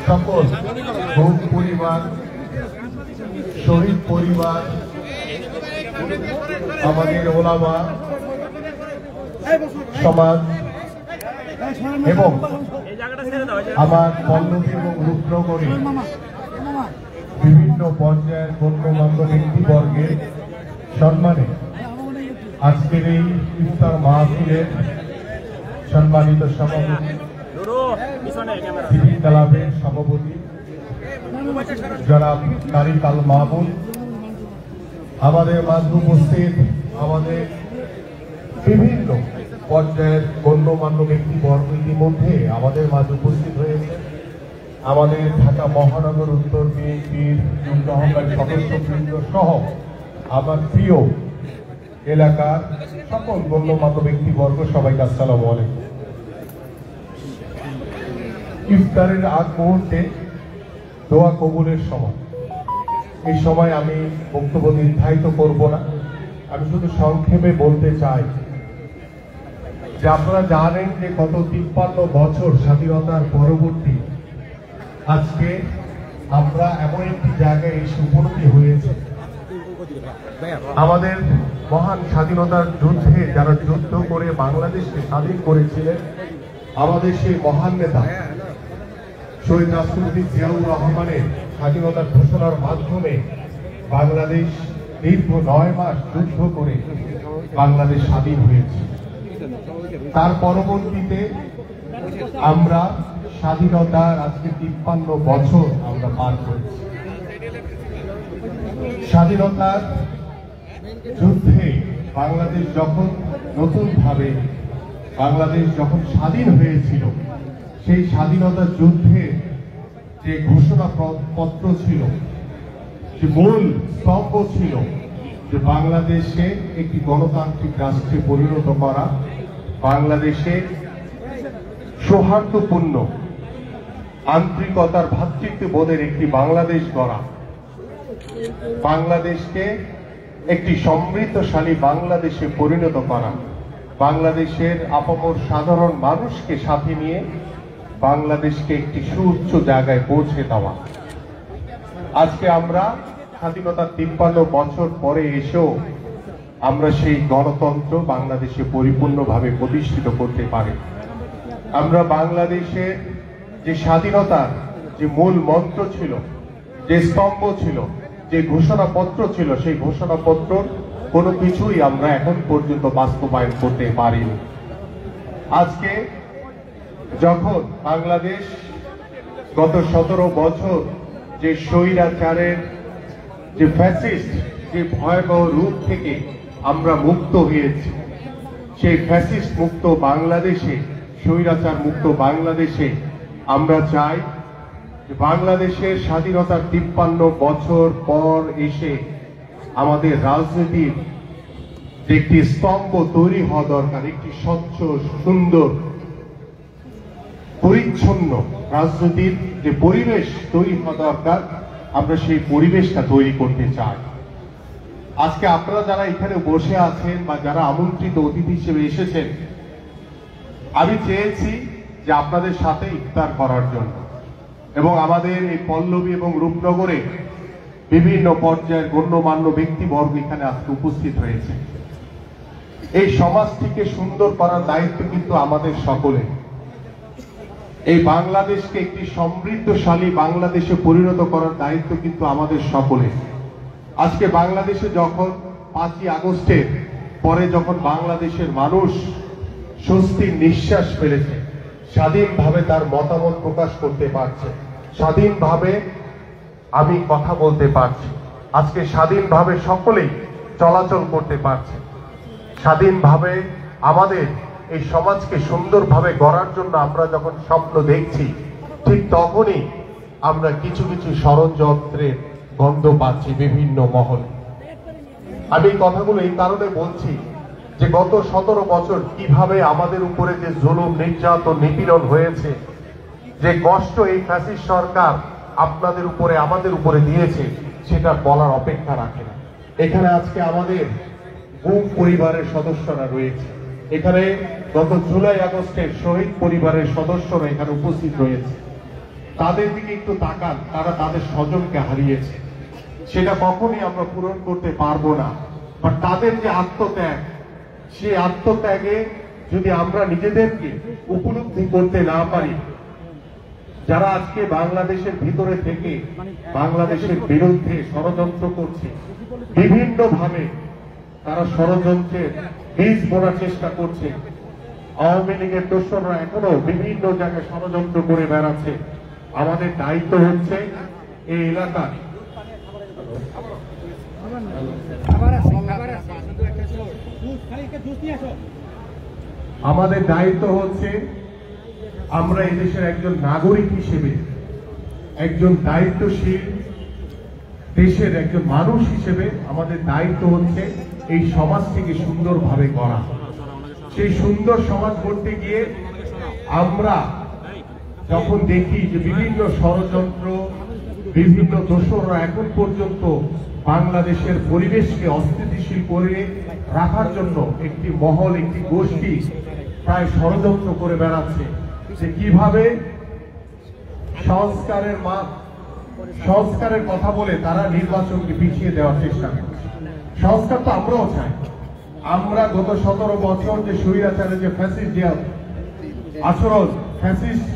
সকল বহু পরিবার, শহীদ পরিবার, আমাদের ওলামা সমাজ এবং আমার পল্লবী এবং রূপনগরে বিভিন্ন পর্যায়ের গণ্যমান্য ব্যক্তিবর্গের সম্মানে আজকের এই ইফতার মাহফিলের সম্মানিত সভাপতি, সিটি ক্লাবের সভাপতি জনাব কারি আল মাহমুদ, আমাদের মাঝে উপস্থিত আমাদের বিভিন্ন পর্যায়ের গণ্যমান্য ব্যক্তিবর্গ ইতিমধ্যে আমাদের মাঝে উপস্থিত হয়েছে। আমাদের ঢাকা মহানগর উত্তর বিএনপির যুগ্ম আহ্বায়ক সদস্যবৃন্দ সহ আমার প্রিয় এলাকার সকল গণ্যমান্য ব্যক্তিবর্গ, সবাইকে আসসালামু আলাইকুম। ইফতারের আগ মুহূর্তে দোয়া কবুলের সময়, এই সময় আমি বক্তব্য নির্ধারিত করব না, আমি শুধু সংক্ষেপে বলতে চাই যে আপনারা জানেন যে গত 53 বছর স্বাধীনতার পরবর্তী আজকে আমরা এমন একটি জায়গায় এসে উপনীত হয়েছে। আমাদের মহান স্বাধীনতার যুদ্ধে যারা যুদ্ধ করে বাংলাদেশকে স্বাধীন করেছিলেন, আমাদের সেই মহান নেতা শহীদ রাষ্ট্রপতি জিয়াউর রহমানের স্বাধীনতার ঘোষণার মাধ্যমে বাংলাদেশ দীর্ঘ 9 মাস যুদ্ধ করে বাংলাদেশ স্বাধীন হয়েছে। তার পরবর্তীতে আমরা স্বাধীনতার আজকে 53 বছর আমরা পার করেছি। স্বাধীনতার যুদ্ধে বাংলাদেশ যখন নতুনভাবে বাংলাদেশ যখন স্বাধীন হয়েছিল, সেই স্বাধীনতার যুদ্ধে যে ঘোষণা পত্র ছিল, যে মূল স্তম্ভ ছিল যে বাংলাদেশে একটি গণতান্ত্রিক রাষ্ট্রে পরিণত করা, বাংলাদেশে সৌহার্দ্যপূর্ণ আন্তরিকতার ভ্রাতৃত্ববোধের একটি বাংলাদেশ গড়া, বাংলাদেশকে একটি সমৃদ্ধশালী বাংলাদেশে পরিণত করা, বাংলাদেশের আপামর সাধারণ মানুষকে সাথে নিয়ে বাংলাদেশকে একটি সুউচ্চ জায়গায় পৌঁছে দেওয়া। আজকে আমরা স্বাধীনতার 53 বছর পরে এসেও আমরা সেই গণতন্ত্র বাংলাদেশে পরিপূর্ণভাবে প্রতিষ্ঠিত করতে পারি। আমরা বাংলাদেশে যে স্বাধীনতার যে মূল মন্ত্র ছিল, যে স্তম্ভ ছিল, যে ঘোষণাপত্র ছিল, সেই ঘোষণাপত্র কোনো কিছুই আমরা এখন পর্যন্ত বাস্তবায়ন করতে পারিনি। আজকে যখন বাংলাদেশ গত 17 বছর যে স্বৈরাচারের যে ফ্যাসিস্ট যে ভয়াবহ রূপ থেকে আমরা মুক্ত হয়েছি, সেই ফ্যাসিস্ট মুক্ত বাংলাদেশে, স্বৈরাচার মুক্ত বাংলাদেশে আমরা চাই যে বাংলাদেশের স্বাধীনতার 53 বছর পর এসে আমাদের রাজনীতির যে একটি স্তম্ভ তৈরি হওয়া দরকার, একটি স্বচ্ছ, সুন্দর, পরিচ্ছন্ন রাজনীতির যে পরিবেশ তৈরি হওয়া দরকার, আমরা সেই পরিবেশটা তৈরি করতে চাই। আজকে আপনারা যারা এখানে বসে আছেন বা যারা আমন্ত্রিত অতিথি হিসেবে এসেছেন, আমি চেয়েছি যে আপনাদের সাথে ইফতার করার জন্য, এবং আমাদের এই পল্লবী এবং রূপনগরে বিভিন্ন পর্যায়ের গণ্যমান্য ব্যক্তিবর্গ এখানে আজকে উপস্থিত হয়েছে। এই সমাজটিকে সুন্দর করার দায়িত্ব কিন্তু আমাদের সকলে। এই বাংলাদেশকে একটি সমৃদ্ধশালী বাংলাদেশে পরিণত করার দায়িত্ব কিন্তু আমাদের সকলে। আজকে বাংলাদেশে যখন 5ই আগস্টের পরে যখন বাংলাদেশের মানুষ স্বস্তির নিঃশ্বাস ফেলেছে, স্বাধীনভাবে তার মতামত প্রকাশ করতে পারছে, স্বাধীনভাবে আমি কথা বলতে পারছি, আজকে স্বাধীনভাবে সকলেই চলাচল করতে পারছে, স্বাধীনভাবে আমাদের এই সমাজকে সুন্দরভাবে গড়ার জন্য আমরা যখন স্বপ্ন দেখছি, ঠিক তখনই আমরা কিছু কিছু ষড়যন্ত্রের গন্ধ পাচ্ছি বিভিন্ন মহলে। আমি এই কথাগুলো এই কারণে বলছি যে গত 17 বছর কিভাবে আমাদের উপরে যে জুলুম, নির্যাতন, নিপীড়ন হয়েছে, যে কষ্ট এই ফ্যাসিস্ট সরকার আপনাদের উপরে, আমাদের উপরে দিয়েছে, সেটা বলার অপেক্ষা রাখে না। এখানে আজকে আমাদের গুম পরিবারের সদস্যরা রয়েছে, এখানে গত জুলাই আগস্টের শহীদ পরিবারের সদস্যরা এখানে উপস্থিত রয়েছে। তাদের দিকে একটু তাকান, তারা তাদের স্বজনকে হারিয়েছে, সেটা কখনই আমরা পূরণ করতে পারবো না। বাট তাদের যে আত্মত্যাগ, সেই আত্মত্যাগে যদি আমরা নিজেদেরকে উপলব্ধি করতে না পারি, যারা আজকে বাংলাদেশের ভিতরে থেকে বাংলাদেশের বিরুদ্ধে ষড়যন্ত্র করছে, বিভিন্ন ভাবে তারা ষড়যন্ত্রের বীজ বোনার চেষ্টা করছে, আওয়ামী লীগের দোসররা এখনো বিভিন্ন জায়গায় ষড়যন্ত্র করে বেড়াচ্ছে, আমাদের দায়িত্ব হচ্ছে এই এলাকার আমাদের দায়িত্ব হচ্ছে আমরা এদেশের একজন নাগরিক হিসেবে, একজন দায়িত্বশীল দেশের একজন মানুষ হিসেবে আমাদের দায়িত্ব হচ্ছে এই সমাজটিকে সুন্দরভাবে গড়া। সেই সুন্দর সমাজ গড়তে গিয়ে আমরা যখন দেখি যে বিভিন্ন ষড়যন্ত্র, বিভিন্ন দোসররা এখন পর্যন্ত বাংলাদেশের পরিবেশকে অস্থিতিশীল করে রাখার জন্য একটি মহল, একটি গোষ্ঠী প্রায় ষড়যন্ত্র করে বেড়াচ্ছে যে কিভাবে সংস্কারের কথা বলে তারা নির্বাচনকে পিছিয়ে দেওয়ার চেষ্টা করছে। সংস্কার তো আমরাও চাই। আমরা গত 17 বছর যে স্বৈরাচারের যে ফ্যাসিস্ট আচরণ, ফ্যাসিস্ট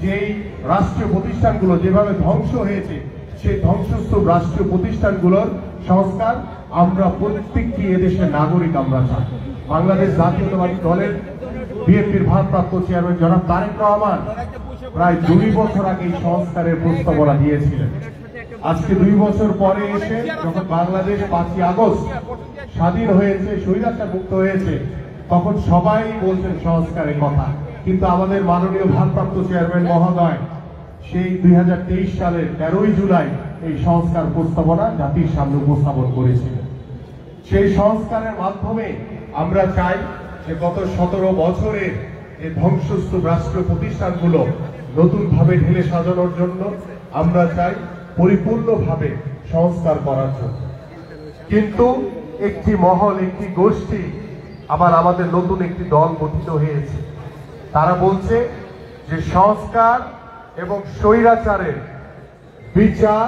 যেই রাষ্ট্রীয় প্রতিষ্ঠানগুলো যেভাবে ধ্বংস হয়েছে, সেই ধ্বংসস্তূপ রাষ্ট্রীয় প্রতিষ্ঠানগুলোর সংস্কার আমরা প্রত্যেকটি এদেশের নাগরিক আমরা চাই। বাংলাদেশ জাতীয়তাবাদী দলের বিএনপির ভারপ্রাপ্ত চেয়ারম্যান জনাব তারেক রহমান প্রায় 2 বছর আগে এই সংস্কারের প্রস্তাবনা দিয়েছিলেন। আজকে 2 বছর পরে এসে যখন বাংলাদেশ 5ই আগস্ট স্বাধীন হয়েছে, স্বৈরাচার মুক্ত হয়েছে, তখন সবাই বলছেন সংস্কারের কথা, কিন্তু আমাদের মাননীয় ভারপ্রাপ্ত চেয়ারম্যান মহোদয় সেই 2023 সালের 13ই জুলাই এই সংস্কার প্রস্তাবনা জাতির সামনে উপস্থাপন করেছিলেন। সেই সংস্কারের মাধ্যমে আমরা চাই যে গত 17 বছরের এই ধ্বংসস্তূপ রাষ্ট্রীয় প্রতিষ্ঠানগুলো নতুন ভাবে ঢেলে সাজানোর জন্য আমরা চাই পরিপূর্ণভাবে সংস্কার করার জন্য। কিন্তু একটি মহল, একটি গোষ্ঠী আবার আমাদের নতুন একটি দল গঠিত হয়েছে। তারা বলছে যে সংস্কার এবং স্বৈরাচারের বিচার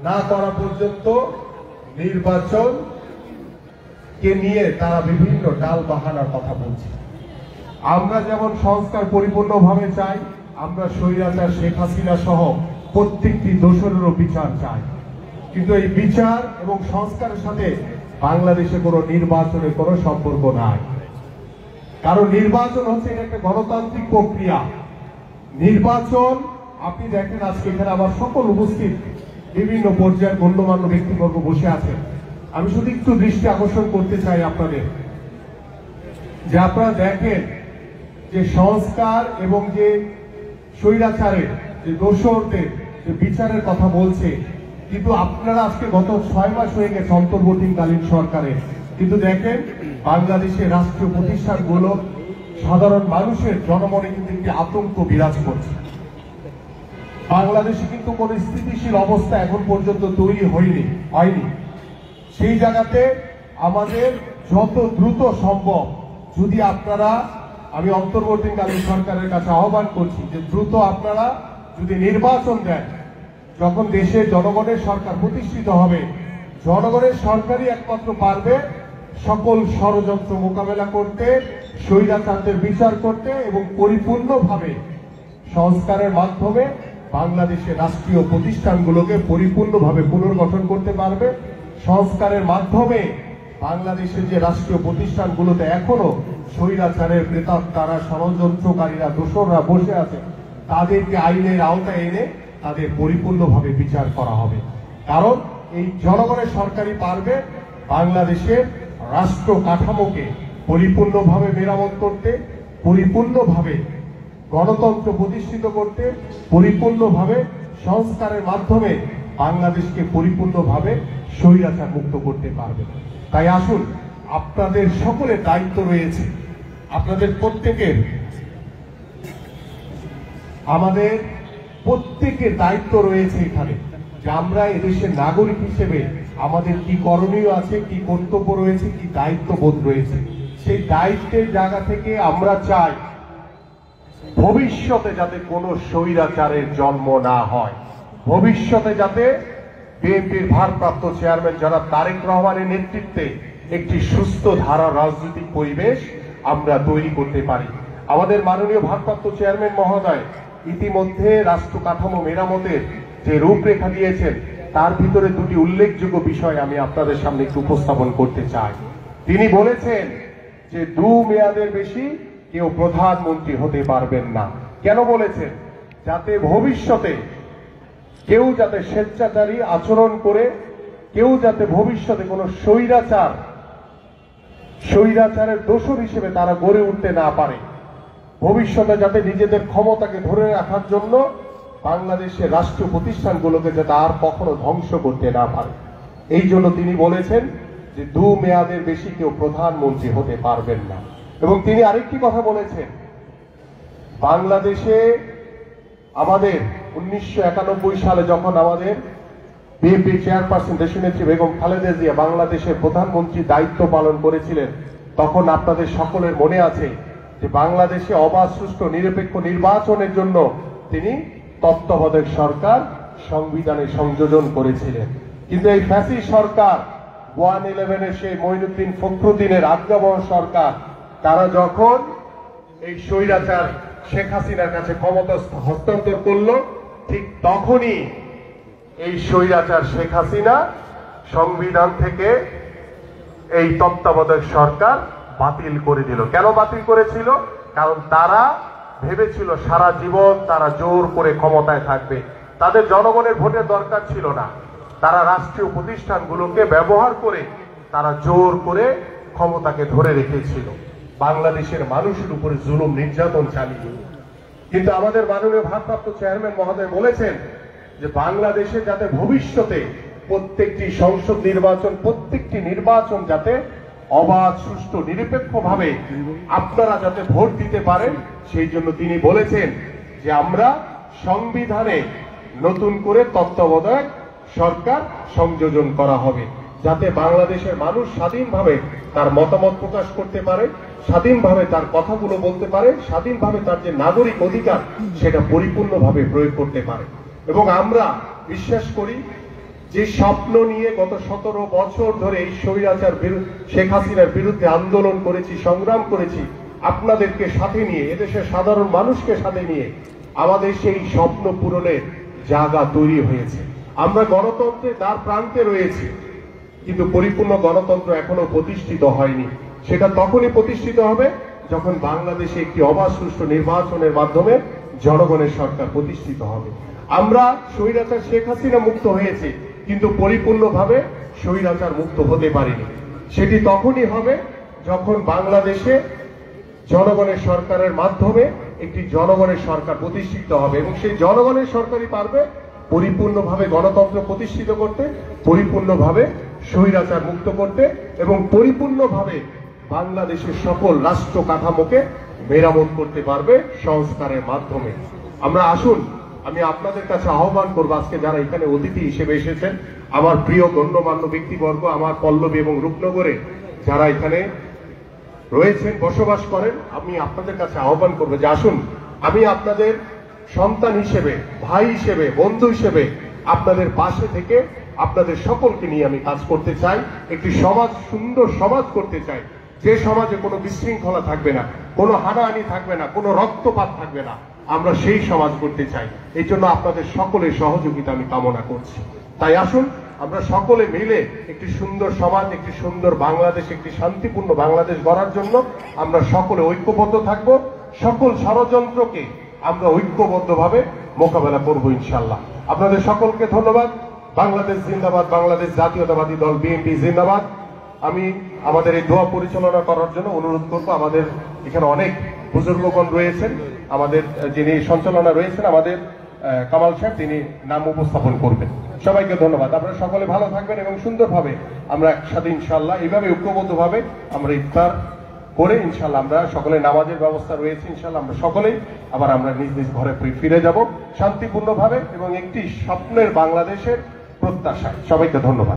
না করা পর্যন্ত নির্বাচনকে নিয়ে তারা বিভিন্ন ডাল বাহানার কথা বলছে। আমরা যেমন সংস্কার পরিপূর্ণভাবে চাই, আমরা স্বৈরাচার শেখ হাসিনা সহ প্রত্যেকটি দোষরেরও বিচার চাই, কিন্তু এই বিচার এবং সংস্কারের সাথে বাংলাদেশে কোনো নির্বাচনের কোনো সম্পর্ক নাই। কারণ নির্বাচন হচ্ছে একটা গণতান্ত্রিক প্রক্রিয়া। নির্বাচন আপনি দেখেন, আজকে এখানে আমার সকল উপস্থিত বিভিন্ন পর্যায়ের গণ্যমান্য ব্যক্তিবর্গ বসে আছেন। আমি শুধু একটু দৃষ্টি আকর্ষণ করতে চাই আপনাদের, যে আপনারা দেখেন যে সংস্কার এবং যে স্বৈরাচারের যে দোষরদের যে বিচারের কথা বলছে, কিন্তু আপনারা আজকে গত 6 মাস হয়ে গেছে অন্তর্বর্তীকালীন সরকারের, কিন্তু দেখেন বাংলাদেশের রাষ্ট্রীয় প্রতিষ্ঠানগুলো সাধারণ মানুষের জনমনে কিন্তু একটি আতঙ্ক বিরাজ করছে। বাংলাদেশে কিন্তু কোন স্থিতিশীল অবস্থা এখন পর্যন্ত তৈরি হয়নি। সেই জায়গাতে আমাদের যত দ্রুত সম্ভব, যদি আপনারা, আমি অন্তর্বর্তীকালীন সরকারের কাছে আহ্বান করছি যে দ্রুত আপনারা যদি নির্বাচন দেন, যখন দেশে জনগণের সরকার প্রতিষ্ঠিত হবে, জনগণের সরকারই একমাত্র পারবে সকল ষড়যন্ত্র মোকাবেলা করতে, স্বৈরাচারদের বিচার করতে এবং পরিপূর্ণভাবে সংস্কারের মাধ্যমে বাংলাদেশের রাষ্ট্রীয় প্রতিষ্ঠানগুলোকে পরিপূর্ণভাবে পুনর্গঠন করতে পারবে। সংস্কারের মাধ্যমে বাংলাদেশের যে রাষ্ট্রীয় প্রতিষ্ঠানগুলোতে এখনো স্বৈরাচারের প্রেতাত্মারা, ষড়যন্ত্রকারীরা, দোসররা বসে আছে, তাদেরকে আইনের আওতায় এনে তাদের পরিপূর্ণভাবে বিচার করা হবে। কারণ এই জনগণের সরকারই পারবে বাংলাদেশের রাষ্ট্র কাঠামোকে পরিপূর্ণভাবে মেরামত করতে, পরিপূর্ণভাবে গণতন্ত্র প্রতিষ্ঠিত করতে, পরিপূর্ণভাবে সংস্কারের মাধ্যমে বাংলাদেশকে পরিপূর্ণভাবে স্বৈরাচার মুক্ত করতে পারবে। তাই আসুন, আপনাদের সকলের দায়িত্ব রয়েছে, আপনাদের প্রত্যেকের, আমাদের প্রত্যেকের দায়িত্ব রয়েছে এখানে, যে আমরা এদেশের নাগরিক হিসেবে আমাদের কি করণীয় আছে, কি কর্তব্য রয়েছে, কি দায়িত্ববোধ রয়েছে। সেই দায়িত্বের জায়গা থেকে আমরা চাই ভবিষ্যতে যাতে কোনো স্বৈরাচারের জন্ম না হয়, ভবিষ্যতে যাতে বিএনপির ভারপ্রাপ্ত চেয়ারম্যান জনাব তারেক রহমানের নেতৃত্বে একটি সুস্থ ধারা রাজনৈতিক পরিবেশ আমরা তৈরি করতে পারি। আমাদের মাননীয় ভারপ্রাপ্ত চেয়ারম্যান মহোদয় ইতিমধ্যে রাষ্ট্র কাঠামো মেরামতের যে রূপরেখা দিয়েছেন তার ভিতরে দুটি উল্লেখযোগ্য বিষয় আমি আপনাদের সামনে একটু উপস্থাপন করতে চাই। তিনি বলেছেন যে 2 মেয়াদের বেশি কেউ প্রধানমন্ত্রী হতে পারবেন না। কেন বলেছেন? যাতে ভবিষ্যতে কেউ যাতে স্বেচ্ছাচারী আচরণ করে, কেউ যাতে ভবিষ্যতে কোনো স্বৈরাচারের দোষর হিসেবে তারা গড়ে উঠতে না পারে, ভবিষ্যতে যাতে নিজেদের ক্ষমতাকে ধরে রাখার জন্য বাংলাদেশের রাষ্ট্রীয় প্রতিষ্ঠানগুলোকে যাতে আর কখনো ধ্বংস করতে না পারে। এই জন্য তিনি বলেছেন যে 2 মেয়াদের বেশি কেউ প্রধানমন্ত্রী হতে পারবেন না। এবং তিনি আরেকটি কথা বলেছেন, বাংলাদেশে আমাদের 1991 সালে যখন আমাদের বিএনপি চেয়ারপারসন দেশনেত্রী বেগম খালেদা জিয়া বাংলাদেশের প্রধানমন্ত্রী দায়িত্ব পালন করেছিলেন, তখন আপনাদের সকলের মনে আছে যে বাংলাদেশে অবাধ সুষ্ঠু নিরপেক্ষ নির্বাচনের জন্য তিনি তত্ত্বাবধায়ক সরকার সংবিধানে সংযোজন করেছিলেন। কিন্তু এই ফ্যাসিস্ট সরকার 111-এর সেই মঈনুদ্দিন ফখরুদ্দিনের আজ্ঞাবহ সরকার, তারা যখন এই স্বৈরাচার শেখ হাসিনার কাছে ক্ষমতা হস্তান্তর করল, ঠিক তখনই এই স্বৈরাচার শেখ হাসিনা সংবিধান থেকে এই তত্ত্বাবধায়ক সরকার বাতিল করে দিল। কেন বাতিল করেছিল? কারণ তারা ভেবেছিল সারা জীবন তারা জোর করে ক্ষমতায় থাকবে, তাদের জনগণের ভোটের দরকার ছিল না। তারা রাষ্ট্রীয় প্রতিষ্ঠানগুলোকে ব্যবহার করে তারা জোর করে ক্ষমতাকে ধরে রেখেছিল, বাংলাদেশের মানুষের উপরে জুলুম নির্যাতন চালিয়ে। কিন্তু আমাদের মাননীয় ভারপ্রাপ্ত চেয়ারম্যান মহোদয় বলেছেন যে বাংলাদেশে যাতে ভবিষ্যতে প্রত্যেকটি সংসদ নির্বাচন, প্রত্যেকটি নির্বাচন যাতে অবাধ সুষ্ঠু নিরপেক্ষভাবে আপনারা যাতে ভোট দিতে পারেন, সেই জন্য তিনি বলেছেন যে আমরা সংবিধানে নতুন করে তত্ত্বাবধায়ক সরকার সংযোজন করা হবে, যাতে বাংলাদেশের মানুষ স্বাধীনভাবে তার মতামত প্রকাশ করতে পারে, স্বাধীনভাবে তার কথাগুলো বলতে পারে, স্বাধীনভাবে তার যে নাগরিক অধিকার সেটা পরিপূর্ণভাবে প্রয়োগ করতে পারে। এবং আমরা বিশ্বাস করি যে স্বপ্ন নিয়ে গত 17 বছর ধরে এই স্বৈরাচার শেখ হাসিনার বিরুদ্ধে আন্দোলন করেছি, সংগ্রাম করেছি, আপনাদেরকে সাথে নিয়ে, এদেশের সাধারণ মানুষকে সাথে নিয়ে আমাদের সেই স্বপ্ন পূরণের জায়গা তৈরি হয়েছে। আমরা গণতন্ত্রের দ্বার প্রান্তে রয়েছি, কিন্তু পরিপূর্ণ গণতন্ত্র এখনো প্রতিষ্ঠিত হয়নি। সেটা তখনই প্রতিষ্ঠিত হবে যখন বাংলাদেশে একটি অবাধ সুষ্ঠু নির্বাচনের মাধ্যমে জনগণের সরকার প্রতিষ্ঠিত হবে। আমরা স্বৈরাচার শেখ হাসিনা মুক্ত হয়েছি, কিন্তু পরিপূর্ণভাবে স্বৈরাচার মুক্ত হতে পারিনি। সেটি তখনই হবে যখন বাংলাদেশে জনগণের সরকারের মাধ্যমে একটি জনগণের সরকার প্রতিষ্ঠিত হবে, এবং সেই জনগণের সরকারই পারবে পরিপূর্ণভাবে গণতন্ত্র প্রতিষ্ঠিত করতে, পরিপূর্ণভাবে স্বৈরাচার মুক্ত করতে, এবং পরিপূর্ণভাবে বাংলাদেশের সকল রাষ্ট্র কাঠামোকে মেরামত করতে পারবে সংস্কারের মাধ্যমে। আমরা আসুন, আমি আপনাদের কাছে আহ্বান করবো, আজকে যারা এখানে অতিথি হিসেবে এসেছেন, আমার প্রিয় গণ্যমান্য ব্যক্তিবর্গ, আমার পল্লবী এবং রূপনগরে যারা এখানে রয়েছেন, বসবাস করেন, আমি আপনাদের কাছে আহ্বান করবো যে আসুন, আমি আপনাদের সন্তান হিসেবে, ভাই হিসেবে, বন্ধু হিসেবে আপনাদের পাশে থেকে আপনাদের সকলকে নিয়ে আমি কাজ করতে চাই। একটি সমাজ, সুন্দর সমাজ করতে চাই, যে সমাজে কোনো বিশৃঙ্খলা থাকবে না, কোনো হানাহানি থাকবে না, কোনো রক্তপাত থাকবে না। আমরা সেই সমাজ করতে চাই। এই জন্য আপনাদের সকলের সহযোগিতা আমি কামনা করছি। তাই আসুন, আমরা সকলে মিলে একটি সুন্দর সমাজ, একটি সুন্দর বাংলাদেশ, একটি শান্তিপূর্ণ বাংলাদেশ গড়ার জন্য আমরা সকলে ঐক্যবদ্ধ থাকব। সকল ষড়যন্ত্রকে আমরা ঐক্যবদ্ধভাবে মোকাবেলা করব ইনশাআল্লাহ। আপনাদের সকলকে ধন্যবাদ। বাংলাদেশ জিন্দাবাদ, বাংলাদেশ জাতীয়তাবাদী দল বিএনপি জিন্দাবাদ। আমি আমাদের এই দোয়া পরিচালনা করার জন্য অনুরোধ করব, আমাদের এখানে অনেক বুজুর্গগণ রয়েছেন, আমাদের যিনি সঞ্চালনা রয়েছেন আমাদের কামাল সাহেব, তিনি নাম উপস্থাপন করবেন। সবাইকে ধন্যবাদ। আপনারা সকলে ভালো থাকবেন এবং সুন্দরভাবে আমরা একসাথে ইনশাআল্লাহ এইভাবে ঐক্যবদ্ধভাবে আমরা ইফতার করে ইনশাআল্লাহ আমরা সকলে, নামাজের ব্যবস্থা রয়েছে ইনশাআল্লাহ, আমরা সকলেই আবার আমরা নিজ নিজ ঘরে ফিরে যাব শান্তিপূর্ণভাবে এবং একটি স্বপ্নের বাংলাদেশের প্রত্যাশায়। সবাইকে ধন্যবাদ।